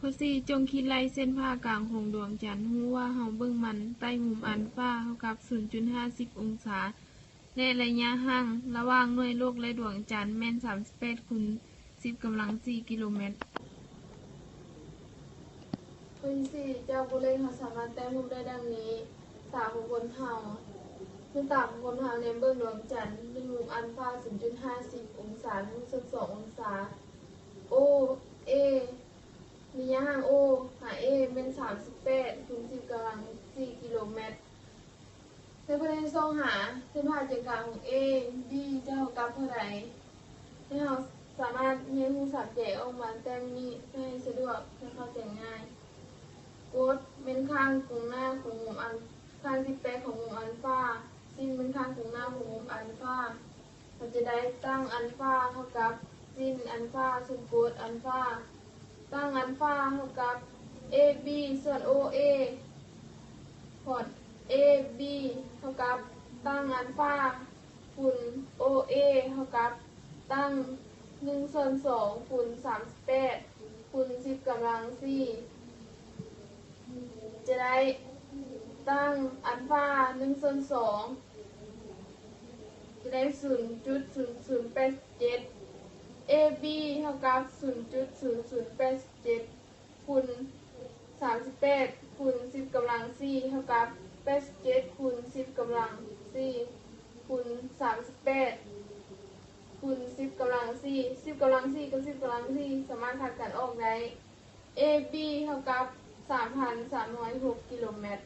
ข้อ4จงคิดลายเส้นผ่ากลางของดวงจันทร์รู้ว่าเฮาเบิ่งมันใต้มุมอัลฟาเท่ากับ 0.50 องศาและระยะห่างระหว่างหน่วยโลกและดวงจันทร์แม่น 38 คูณ 10 กำลัง 4 กิโลเมตรข้อที่4เจ้าผู้เล่นเขาสามารถแต้มรูปได้ดังนี้ตาของคนเฮาคือตาของคนเฮาในเบิ่งดวงจันทร์ในมุมอัลฟา 0.50 องศาทั้ง12 องศา O A ระยะห่าง O หา A เป็น38คูณ10 กำลัง 4 กิโลเมตรในประเด็นส่งหาเส้นผ่าศูนย์กลางของ A B จะเท่ากับเท่าใดให้เราสามารถเรียนรู้สับแจกออกมาแต้มนี้ให้สะดวกให้เข้าใจง่ายกดเป็นข้างตรงหน้าของมุมอัลข้างที่แปดของมุมอัลฟาสิ้นเป็นข้างตรงหน้าของมุมอัลฟาเราจะได้ตั้งอัลฟาเท่ากับสิ้นอัลฟาส่วนกดอัลฟาตั้งอัลฟาเท่ากับ AB ส่วน OA พอด AB เท่ากับตั้งอัลฟาคูณ OA เท่ากับตั้ง1/2คูณ38คูณ10 กำลัง 4จะได้ตั้งอัลฟา1/2จะได้ 0.0087 AB เท่ากับ 0.0087 คูณ38คูณ10 กำลัง 4 เท่ากับ87คูณ10 กำลัง 4คูณ38คูณ10 กำลัง 4 10 กำลัง 4กับ10 กำลัง 4สามารถหักกันออกได้ AB เท่ากับ 3,306 กิโลเมตร